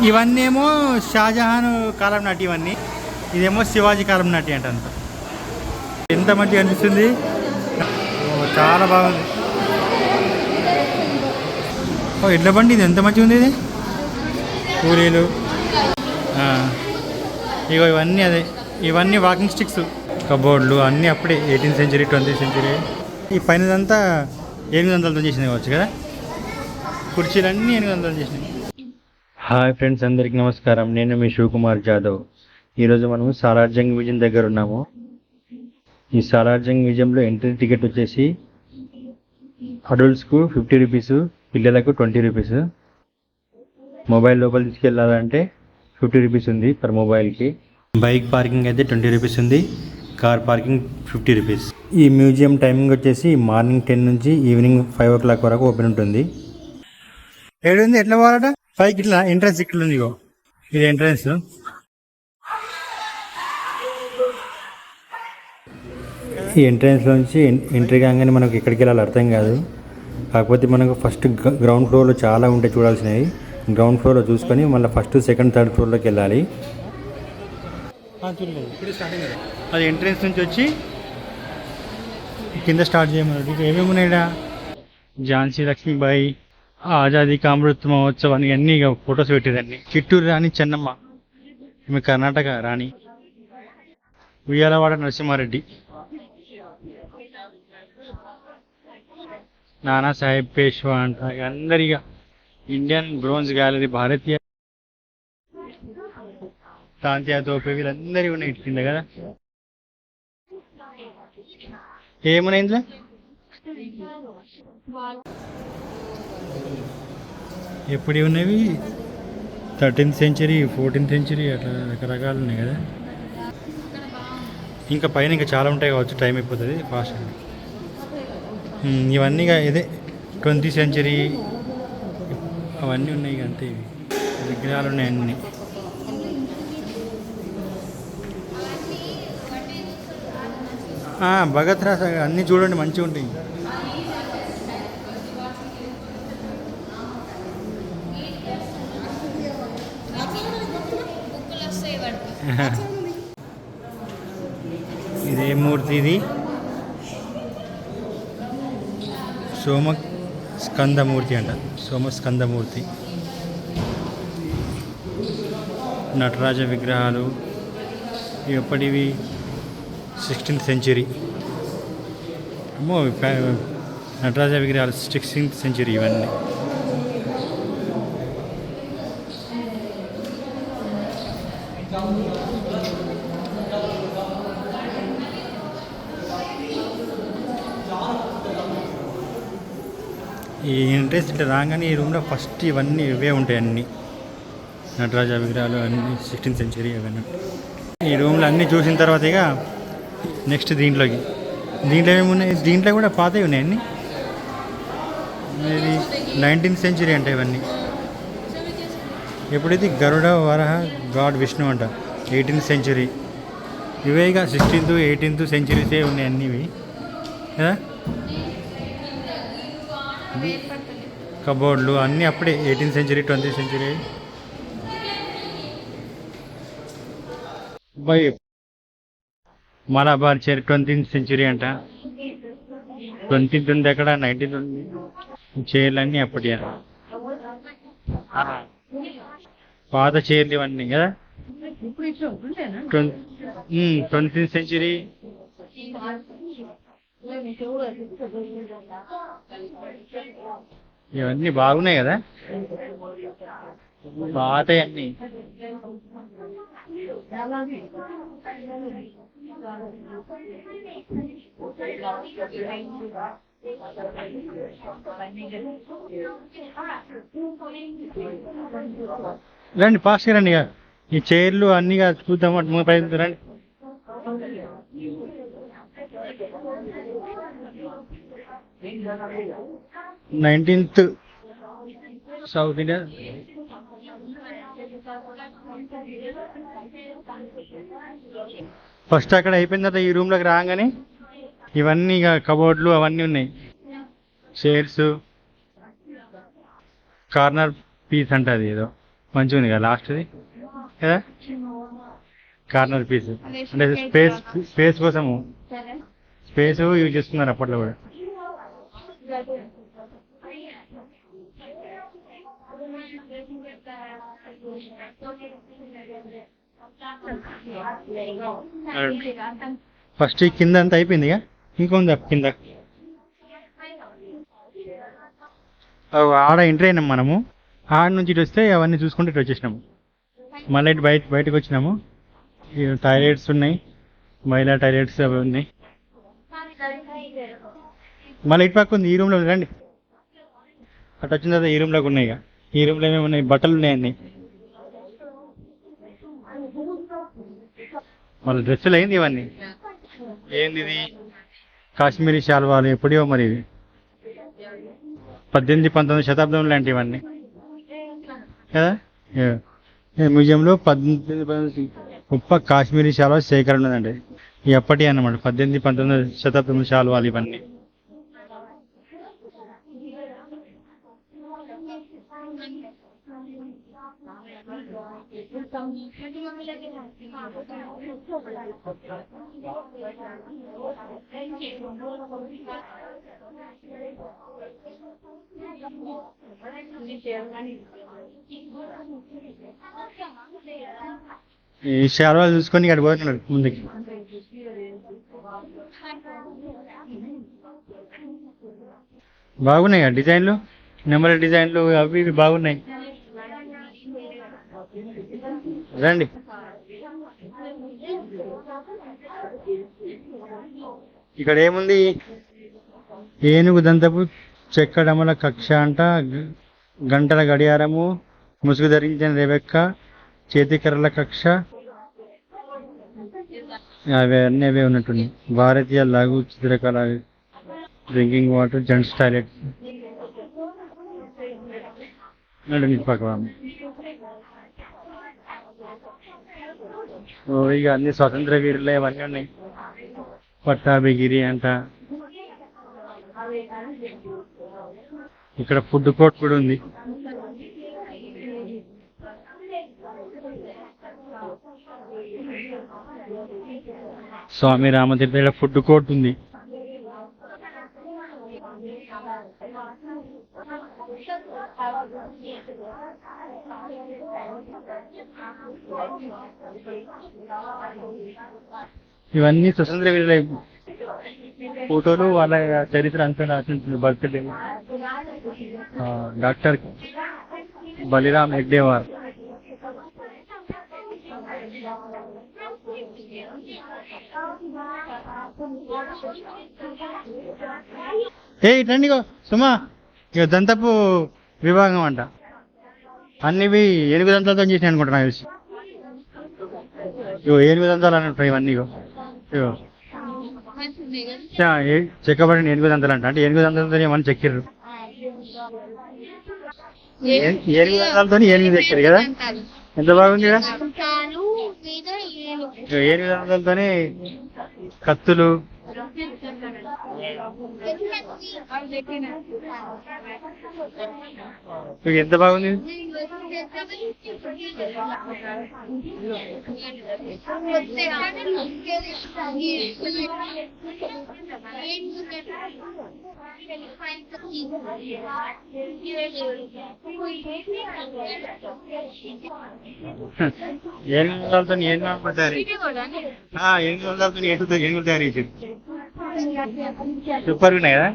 ఇవన్నీ ఏమో షాజహాన్ కాలం నాటి, ఇవన్నీ ఇదేమో శివాజీ కాలం నాటి అంట. ఎంత మంచిగా అనిపిస్తుంది, చాలా బాగుంది. ఎడ్ల బండి ఇది ఎంత మంచిగా ఉంది, ఇది కూలీలు. ఇగో ఇవన్నీ అదే, ఇవన్నీ వాకింగ్ స్టిక్స్, కబోర్డ్లు అన్నీ అప్పుడే 18th century 20th century. ఈ పైనదంతా 800తో చేసినవి కావచ్చు కదా, కుర్చీలన్నీ 800 చేసినాయి. హాయ్ ఫ్రెండ్స్, అందరికీ నమస్కారం. నేను మీ శివకుమార్ జాదవ్. ఈరోజు మనము సాలార్జంగ్ మ్యూజియం దగ్గర ఉన్నాము. ఈ సాలార్జంగ్ మ్యూజియంలో ఎంట్రీ టికెట్ వచ్చేసి అడల్ట్స్కు 50 రూపీస్, పిల్లలకు 20 రూపీస్. మొబైల్ లోపల తీసుకెళ్ళాలంటే 50 రూపీస్ ఉంది పర్ మొబైల్కి. బైక్ పార్కింగ్ అయితే 20 రూపీస్ ఉంది, కార్ పార్కింగ్ 50 రూపీస్. ఈ మ్యూజియం టైమింగ్ వచ్చేసి మార్నింగ్ 10 నుంచి ఈవినింగ్ 5 o'clock వరకు ఓపెన్ ఉంటుంది. ఏడుంది, ఎట్లా పోవాలట పైకి? ఇట్లా ఎంట్రన్స్ ఇక్కడ ఉంది, ఇది ఎంట్రన్స్. ఈ ఎంట్రన్స్ నుంచి ఎంట్రీ కాగానే మనకు ఎక్కడికి వెళ్ళాలి అర్థం కాదు. కాకపోతే మనకు ఫస్ట్ గ్రౌండ్ ఫ్లోర్లో చాలా ఉంటాయి చూడాల్సినవి. గ్రౌండ్ ఫ్లోర్లో చూసుకొని మళ్ళీ ఫస్ట్ సెకండ్ థర్డ్ ఫ్లోర్లోకి వెళ్ళాలి. అది ఎంట్రన్స్ నుంచి వచ్చి కింద స్టార్ట్ చేయమన్నారు. ఏమేమి ఉన్నాయా, ఝాన్సీ లక్ష్మీబాయి, ఆజాదీ కా అమృత్ మహోత్సవాన్ని అన్నీ ఫొటోస్ పెట్టేదాన్ని. చిట్టూరు రాణి చెన్నమ్మ, ఈమె కర్ణాటక రాణి. ఉయ్యాలవాడ నరసింహారెడ్డి, నానా సాహెబ్ పేష్వా అంట. అందరిగా ఇండియన్ బ్రోంజ్ గ్యాలరీ, భారతీయ తాంత్యా తోపే, వీళ్ళందరివి ఉన్నాయి ఇటు కింద కదా. ఏమున్నాయి ఇందులో? ఎప్పుడు ఉన్నవి 13th century, 14th century అట్లా రకరకాలు ఉన్నాయి కదా. ఇంకా పైన ఇంకా చాలా ఉంటాయి కావచ్చు, టైం అయిపోతుంది ఫాస్ట్. ఇవన్నీ ఇదే 20th century అవన్నీ ఉన్నాయి అంతే. ఇవి విగ్రహాలు ఉన్నాయి అన్నీ. భగత్ రాస అన్నీ చూడండి, మంచిగా ఉంటాయి. ఇదే మూర్తి, ఇది సోమస్కందమూర్తి అంట, సోమస్కందమూర్తి. నటరాజ విగ్రహాలు ఎప్పటివి, 16th century. అమ్మో, నటరాజ విగ్రహాలు 16th century ఇవన్నీ. ఈ ఎంట్రెన్స్ ఇట్లా రాగానే ఈ రూమ్లో ఫస్ట్ ఇవన్నీ ఇవే ఉంటాయి అన్నీ, నటరాజ విగ్రహాలు అన్నీ 16th century అవన్నీ. ఈ రూమ్లో అన్నీ చూసిన తర్వాత ఇక నెక్స్ట్ దీంట్లో ఏమున్నాయి, దీంట్లో కూడా పాతవి ఉన్నాయి అన్నీ. ఇది 19th century అంట ఇవన్నీ. ఎప్పుడైతే గరుడ వరహ గాడ్ విష్ణు అంట 18th century. ఇవే ఇక 16th 18th centuries ఉన్నాయి అన్నీ ఇవి కదా. కబోర్డ్లు అన్నీ అప్పుడే 18th century 20th century. By Malabar chair 20th century అంట. 20th ఉంది అక్కడ, 19th ఉంది. చైర్లు అన్నీ అప్పటి పాత చైర్లు ఇవన్నీ కదా. 20th century. ఇవన్నీ బాగున్నాయి కదా, పాత అన్నీ. రండి ఫాస్ట్ రండి, ఈ చైర్లు అన్నీ చూద్దాం. రండి. 19th south India. ఫస్ట్ అక్కడ అయిపోయిన తర్వాత ఈ రూమ్లోకి రాగానే ఇవన్నీ ఇక కబోర్డ్లు అవన్నీ ఉన్నాయి. చైర్స్, కార్నర్ పీస్ అంటే అది ఏదో మంచిగా ఉంది కదా లాస్ట్ది కదా, కార్నర్ పీస్ అంటే స్పేస్ కోసము స్పేస్ యూజ్ చేస్తున్నారు అప్పట్లో కూడా. ఫస్ట్ ఈ కింద అంతా అయిపోయింది ఇక ఇంకొంది కింద ఆడ ఎంట్రీ అయినాం మనము. ఆడ నుంచి ఇటు వస్తే అవన్నీ చూసుకుంటూ ఇటు వచ్చేసినాము. మళ్ళీ ఇటు బయటకు వచ్చినాము. టాయిలెట్స్ ఉన్నాయి, మహిళా టాయిలెట్స్ అవి ఉన్నాయి. మళ్ళీ ఇటు పక్క ఉంది, ఈ రూమ్లో రండి. అటు వచ్చిన తర్వాత ఈ రూమ్లోకి ఉన్నాయి. ఇక ఈ రూమ్లో ఏమేమి ఉన్నాయి, బట్టలు ఉన్నాయి అన్నీ. మళ్ళీ డ్రెస్సులు అయింది ఇవన్నీ. ఏంది ఇది? కాశ్మీరీ శాల్వాలు ఎప్పుడో మరి ఇవి 18-19 శతాబ్దం లాంటివన్నీ కదా. మ్యూజియంలో 18-19 గొప్ప కాశ్మీరీ శాల్వా సేకరణ ఉన్నదండి. ఎప్పటి అన్నమాట 18-19 శతాబ్దం శాల్వాలు ఇవన్నీ. ఈ శాల్వాలు చూసుకొని ఇక్కడ పోతున్నాడు ముందుకి. బాగున్నాయి కదా డిజైన్లు, నెంబర్ డిజైన్లు అవి ఇవి బాగున్నాయి. రండి. ఇక్కడ ఏముంది? ఏనుగు దంతపు చెక్కడమల కక్ష అంట, గంటల గడియారము, ముసుగు ధరించిన రెబెక్క, చేతికర్రల కక్ష, అవి అన్నీ అవే ఉన్నట్టుంది. భారతీయ లఘు చిత్రకళ, డ్రింకింగ్ వాటర్, జెంట్స్ టాయిలెట్. ఇక అన్ని స్వతంత్ర వీరులు అవన్నీ ఉన్నాయి. పట్టాభిగిరి అంట. ఇక్కడ ఫుడ్ కోర్ట్ కూడా ఉంది. స్వామి రామతీర్థ ఫుడ్ కోర్ట్ ఉంది. ఇవన్నీ స్వతంత్ర వీరుల ఫోటోలు, వాళ్ళ చరిత్ర అంతా రాసింది. బర్త్డే డాక్టర్ బలిరామ్ హెగ్డేవార్. ఇటండి సుమా, ఇక దంతపు విభాగం అంట. అన్నివి ఏనుగు దంతాలతో చేసినాయి అనుకుంటున్నా తెలిసి. ఏనుగు దంతాలు అని ఉంటాయి ఇవన్నీ. చెక్కబడిన ఏనుగు దంతాలు అంట. అంటే ఏనుగు దంతాలతో ఏమన్నా చెక్కిర్రు. ఏనుగు దంతాలతో ఏనుగు చెక్కారు కదా, ఎంత బాగుంది కదా. ఏనుగు దంతాలతోనే కత్తులు. ఎంత బాగుంది. ఏనుగులతో ఏనుగులు తయారు చేసేది. సూపర్ ఉన్నాయి కదా.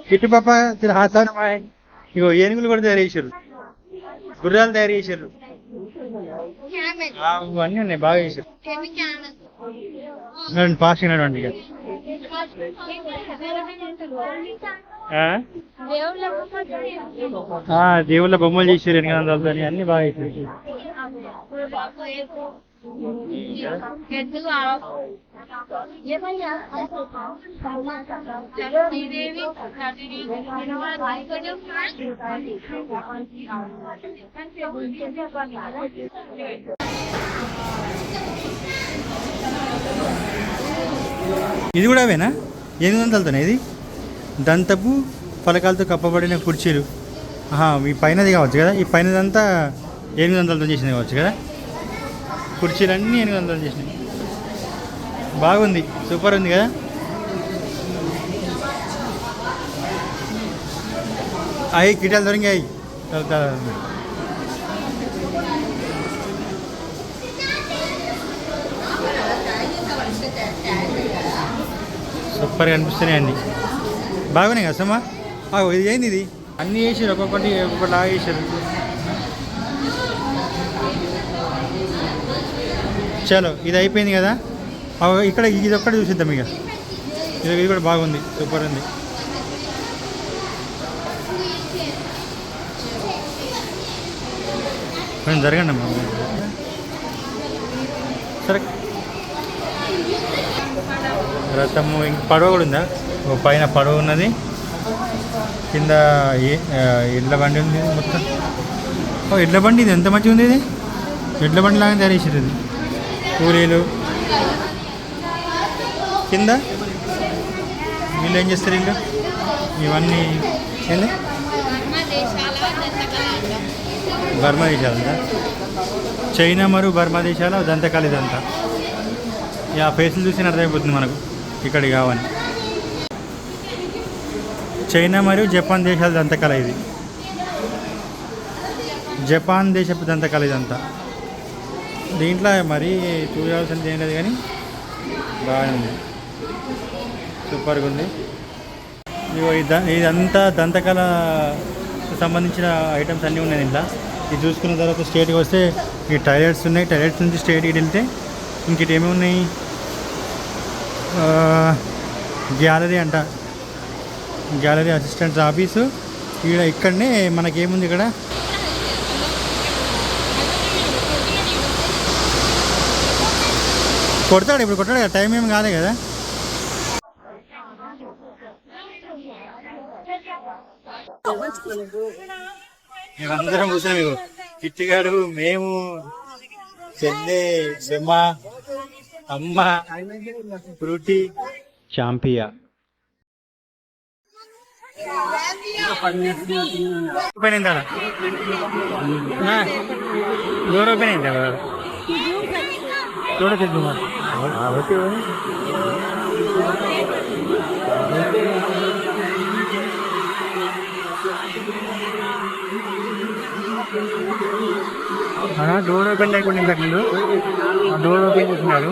కిట్టుపప్ప ఇగో ఏనుగులు కూడా తయారు చేశారు, గుర్రాలు తయారు చేశారు, అన్నీ ఉన్నాయి, బాగా చేశారు. ఫాస్ట్ అయినటువంటి దేవుళ్ళ బొమ్మలు చేసారు 800 అన్ని బాగా చేసారు. ఇది కూడా అవేనా? 800 ఇది దంతపు పలకాలతో కప్పబడిన కుర్చీలు. ఈ పైనది కావచ్చు కదా, ఈ పైనదంతా 800 చేసినవి కావచ్చు కదా. కుర్చీలన్నీ 800 చేసినాయి. బాగుంది, సూపర్ ఉంది కదా. అవి కిటాలు దొరికాయి. సూపర్గా అనిపిస్తున్నాయండి, బాగున్నాయి కదా సమ్మా. ఇది ఏంది? ఇది అన్నీ వేసారు, ఒక్కొక్కటి లాగా వేసారు. చలో ఇది అయిపోయింది కదా. ఇక్కడ ఇది ఒక్కటి చూసిద్దాం ఇక. ఇది కూడా బాగుంది, సూపర్ ఉంది. కొంచెం జరగండి అమ్మా. సరే, రథము ఇంక పడవ కూడా ఉందా? పైన పడవ ఉన్నది, కింద ఎడ్ల బండి ఉంది మొత్తం. ఎడ్ల బండి, ఇది ఎంత మంచిగా ఉంది. ఇది ఎడ్ల బండి లాగా తయారు చేసారు. ఇది కూలీలు కింద వీళ్ళు ఏం చేస్తారు? వీళ్ళు ఇవన్నీ ఏంది? బర్మా దేశాలంతా, చైనా మరియు బర్మా దేశాల దంతకాలు. ఇదంతా ఆ ఫేసులు చూసి అర్థమైపోతుంది మనకు ఇక్కడికి కావని. చైనా మరియు జపాన్ దేశాల దంతకళ ఇది. జపాన్ దేశపు దంతకళ ఇదంతా. దీంట్లో మరీ చూడాల్సింది ఏం లేదు కానీ బాగానే ఉంది, సూపర్గా ఉంది. ఇదంతా దంతకళ సంబంధించిన ఐటమ్స్ అన్నీ ఉన్నాయి దీంట్లో. ఇది చూసుకున్న తర్వాత స్టేట్కి వస్తే ఈ టాయిలెట్స్ ఉన్నాయి. టాయిలెట్స్ నుంచి స్టేట్కి వెళ్తే ఇంకటి ఏమేమి ఉన్నాయి? గ్యాలరీ అంట, గ్యాలరీ అసిస్టెంట్స్ ఆఫీసు. ఇక్కడనే మనకేముంది? ఇక్కడ కొడతాడు, ఇప్పుడు కొట్టాడు కదా, టైం ఏమి కాలే కదా. మేమందరం కూర్చొని మీకు కిట్టిగాడు, మేము, చెల్లె, సెమ్మ, అమ్మ, ఫ్రూటీ, చాంపియా. ఓపెన్ అయిందా? డోర్ ఓపెన్ అయిందా? చూడలేదు డోర్ ఓపెన్ లేకుండా ఇంతకు ముందు డోర్ ఓపెన్ చేస్తున్నారు.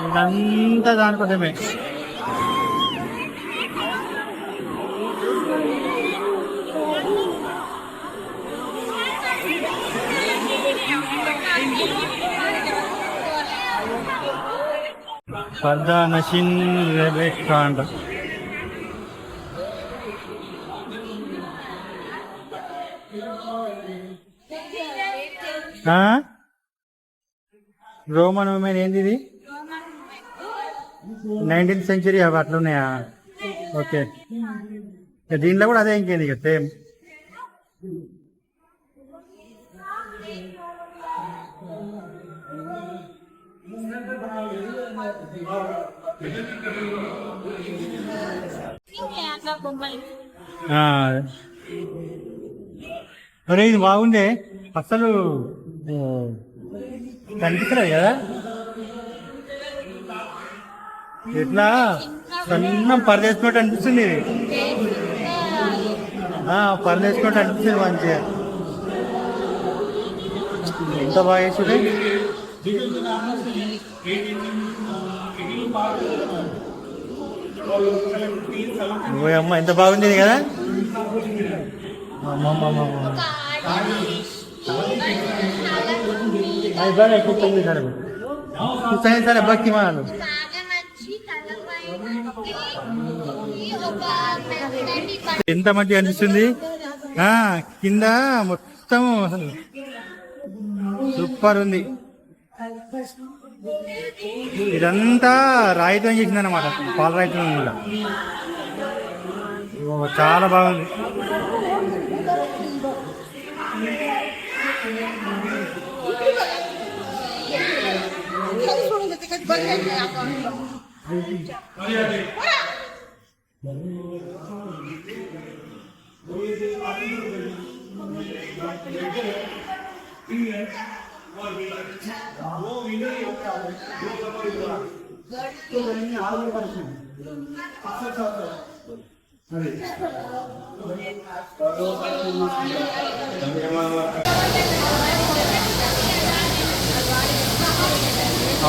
ఇదంతా దానికోసమే. Farda Nashin Rebek Kanda. Roman women ఏంది ఇది? 19th సెంచరీ అవి అట్లా ఉన్నాయా? ఓకే, దీంట్లో కూడా అదే ఇంకేంది ఇక సేమ్. అరే ఇది బాగుందే, అసలు కనిపిస్తలేదు కదా, ఎట్లా సన్నం పరదేసుకున్నట్టు అనిపిస్తుంది ఇది. పరదేసుకున్నట్టు అనిపిస్తుంది మంచిగా. ఎంత బాగా వేసుడే. ఓ అమ్మ ఎంత బాగుంది ఇది కదా. సరే భక్తి మాలు ఎంత మంచిగా అనిపిస్తుంది. కింద మొత్తం సూపర్ ఉంది. ఇదంతా రాయితో చేసింది అన్నమాట, పాల రాయితో కూడా. చాలా బాగుంది.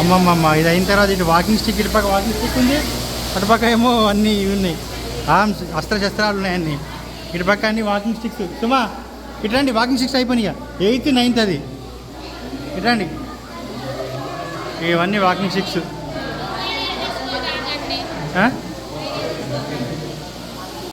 అమ్మమ్మమ్మ, ఇది అయిన తర్వాత ఇటు వాకింగ్ స్టిక్, ఇటుపక్క వాకింగ్ స్టిక్ ఉంది, అటుపక్క ఏమో అన్నీ ఇవి ఉన్నాయి, అస్త్రశస్త్రాలు ఉన్నాయి అన్నీ. ఇటుపక్క అన్ని వాకింగ్ స్టిక్స్. సుమా ఇట్లాంటి వాకింగ్ స్టిక్స్ అయిపోయినాయి, 8th 9th అది. ఇట్లాంటి ఇవన్నీ వాకింగ్ స్టిక్స్.